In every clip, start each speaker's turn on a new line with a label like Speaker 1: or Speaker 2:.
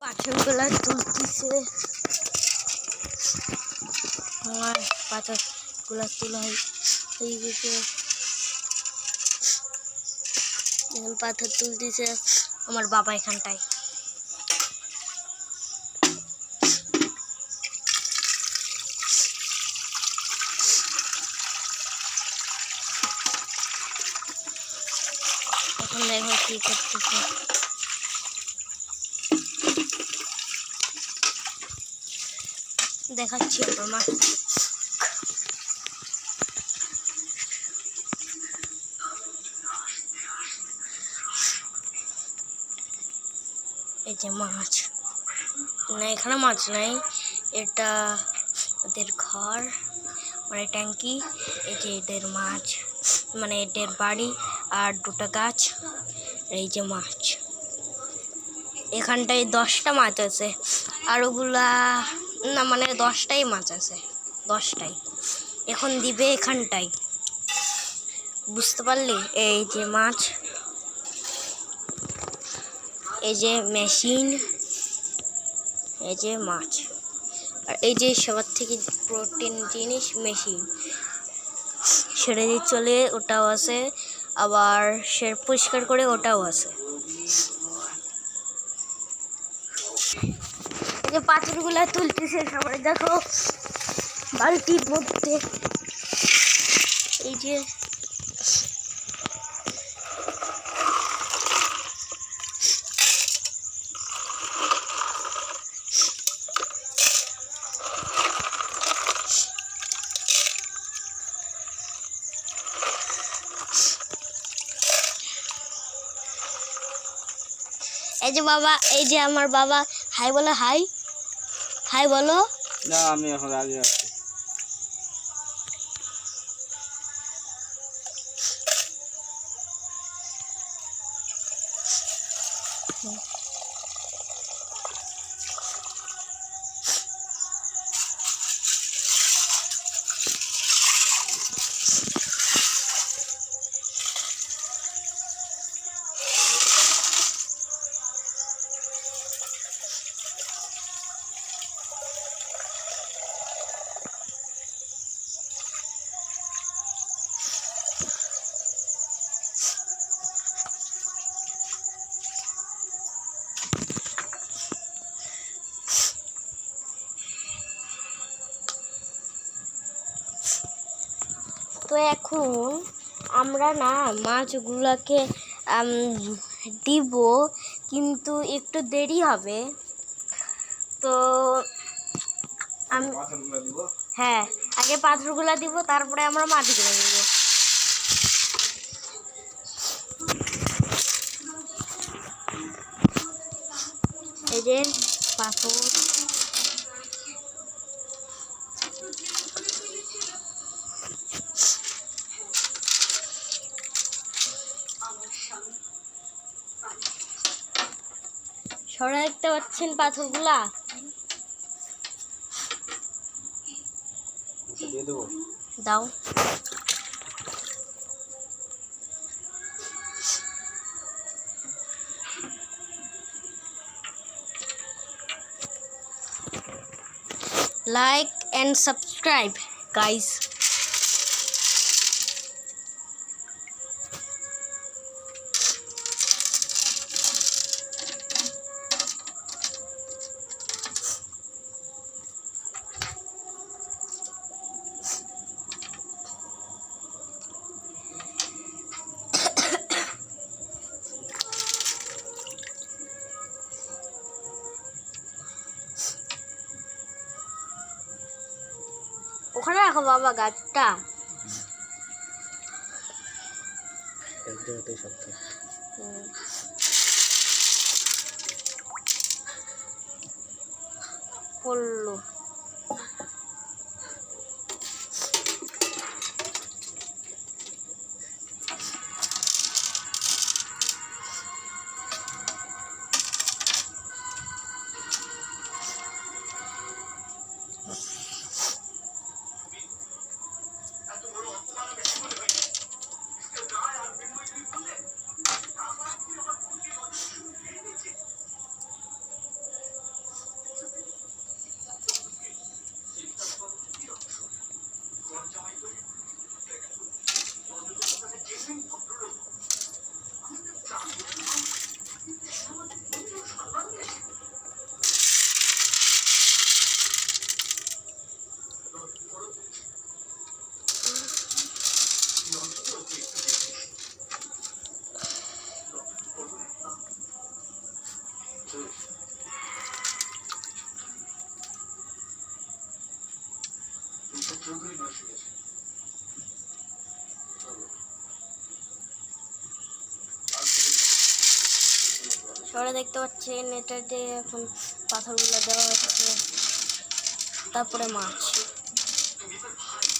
Speaker 1: পাথরগুলা তুলতেছে, আমার পাথরগুলা তোলা হয়ে গেছে। এখন পাথর তুলতেছে আমার বাবা এখানটায়। এখন দেখো কি করতেছে। দেখাচ্ছি আমার মা। এই যে মাছ না, এখানে মাছ নাই, এটা ওদের ঘর মানে ট্যাঙ্কি। এই যে এদের মাছ মানে এদের বাড়ি আর দুটো গাছ। এই যে মাছ এখানটায় 10টা মাছ আছে, আর ওগুলা না মানে 10টাই মাছ আছে, 10টাই এখন দিবে এখানটায়, বুঝতে পারলি? এই যে মাছ, এই যে মেশিন, এই যে মাছ, আর এই যে সবার থেকে প্রোটিন জিনিস মেশিন, সেটা দিয়ে চলে ওটাও আছে, আবার সে পরিষ্কার করে ওটাও আছে। এই যে পাথরগুলা তুলতেছে সবাই, দেখো বালতির মধ্যে। এই যে এই যে বাবা, এই যে আমার বাবা, হাই বলো, হাই হাই বলো।
Speaker 2: না আমি এখন আগে আছি।
Speaker 1: তো এখন আমরা না মাছগুলোকে দিব, কিন্তু একটু দেরি হবে। তো হ্যাঁ, আগে পাথরগুলো দিব, তারপরে আমরা মাটিগুলো দিব। এই যে পাথর, সবাই দেখতে পাচ্ছেন পাথরগুলা? দাও। Like and subscribe, guys. ওখানে রাখো বাবা গাছটা। পড়লো। সবাই দেখতে পাচ্ছেন এটাতে এখন পাথরগুলো দেওয়া হচ্ছে, তারপরে মাছ।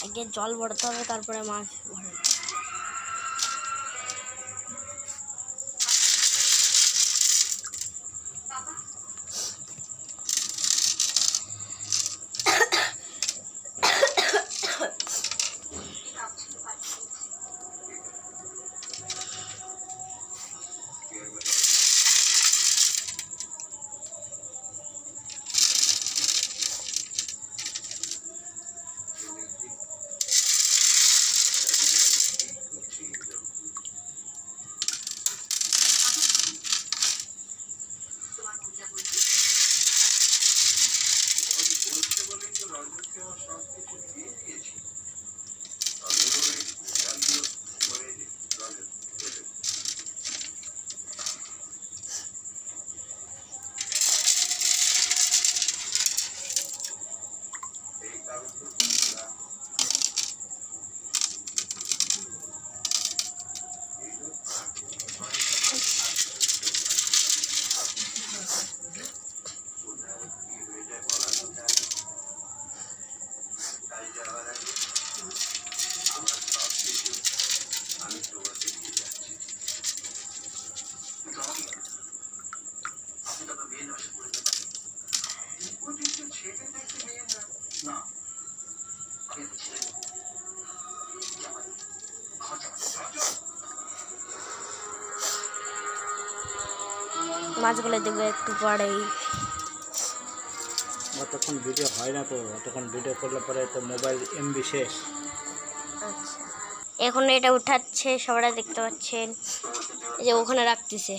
Speaker 1: আগে জল ভরতে হবে, তারপরে মাছ ভরে। মাছগুলো দেবো একটু পরেই।
Speaker 2: অতক্ষণ ভিডিও হয় না তো, অতক্ষণ ভিডিও করলে পরে তো মোবাইল এমবি শেষ।
Speaker 1: আচ্ছা, এখন এটা উঠাচ্ছে, সবাই দেখতে পাচ্ছেন, এই যে ওখানে রাখতেছে।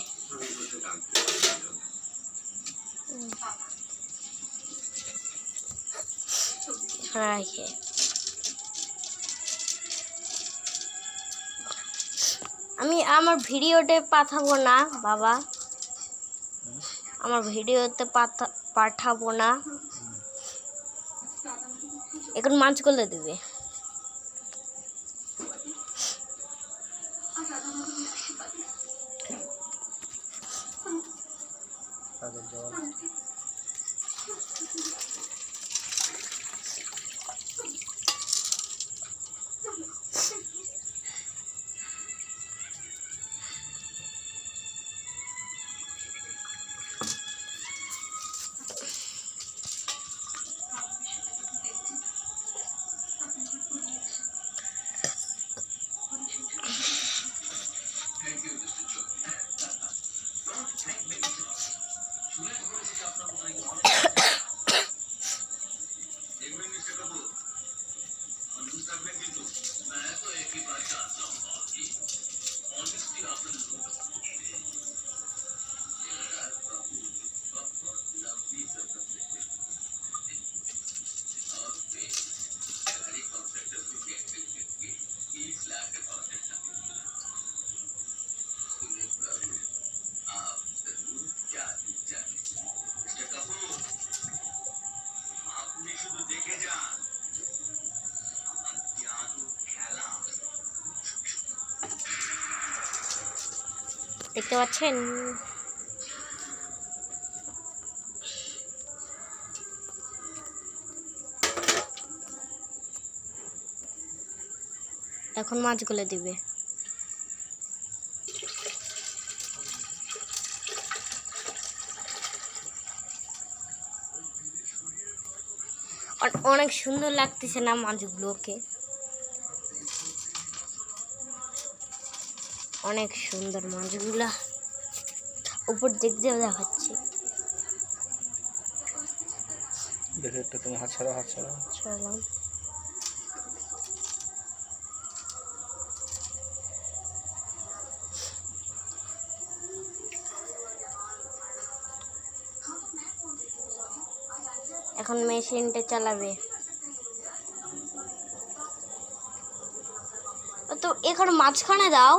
Speaker 1: রাখে আমি আমার ভিডিওতে পাঠাবো না বাবা, আমার ভিডিওতে পাঠাবো না। এখন মাছগুলো দেবে। দেখতে পাচ্ছেন, এখন মাছগুলো দিবে। অনেক সুন্দর লাগতেছে না মাছগুলোকে? অনেক সুন্দর মাছগুলা, উপর দিক দিয়ে দেখাচ্ছি।
Speaker 2: দেখো একটা, তুমি হাত ছাড়াও, হাত ছাড়াও।
Speaker 1: চলো, এখন মেশিনটা চালাবে। তো এখানে মাঝখানে দাও,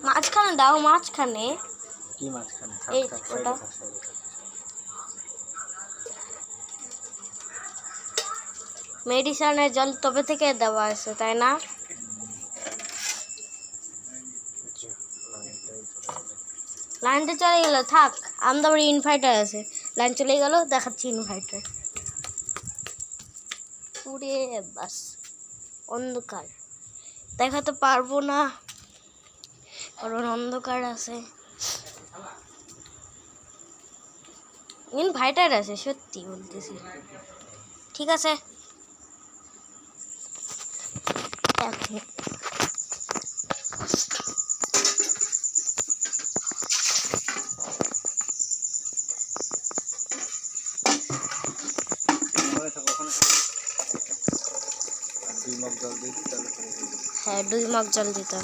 Speaker 1: মাঝখানে দাও, মাঝখানে।
Speaker 2: কি মাঝখানে?
Speaker 1: এই ওটা মেডিসিনের জল তবে থেকে দেওয়া আছে, তাই না? লাইনটা চলে গেল, থাক। আমাদের আবার ইনভার্টার আছে। লাইন চলে গেল, দেখাচ্ছি ইনভার্টার। পুরে বাস অন্ধকার, দেখাতে পারবো না কারণ অন্ধকার আছে। ইনভার্টার আছে, সত্যি বলতেছি। ঠিক আছে, এখন
Speaker 2: ওখানে থাকো, ওখানে থাকো। আর 2 মগ জল দিয়ে দিই, তাহলে করে দিই।
Speaker 1: হ্যাঁ 2 মগ জল দিতে।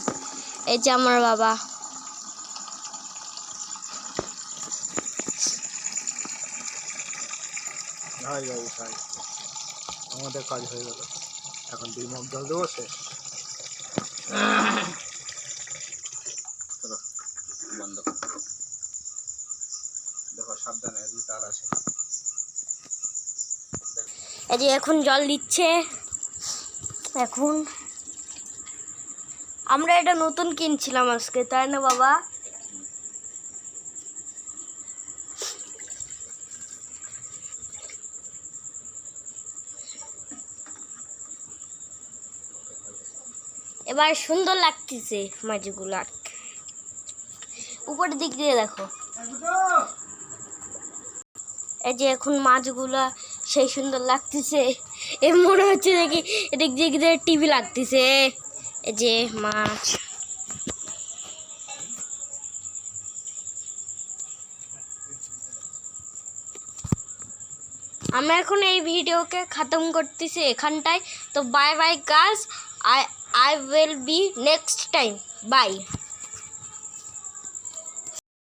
Speaker 1: এই যে আমার বাবা।
Speaker 2: Hi guys, hi. আমাদের কাজ হয়ে গেল, এখন 2 মগ জল দেবো, শেষ। চলো বন্ধ করো। দেখো সাবধানে, এদিকে তার আছে।
Speaker 1: এই যে এখন জল দিচ্ছে। এখন আমরা এটা নতুন কিনছিলাম আজকে, তাই না বাবা? এবার সুন্দর লাগতেছে মাছগুলা। উপরের দিক দিয়ে দেখো। এই যে এখন মাছগুলা সেই সুন্দর লাগতেছে। এ মনে হচ্ছে দেখি এদিক দিয়ে টিভি লাগতেছে। এই যে মাছ। আমরা এখন এই ভিডিওকে খতম করতেছি এখানটায়। তো bye bye guys, I will be next time. Bye.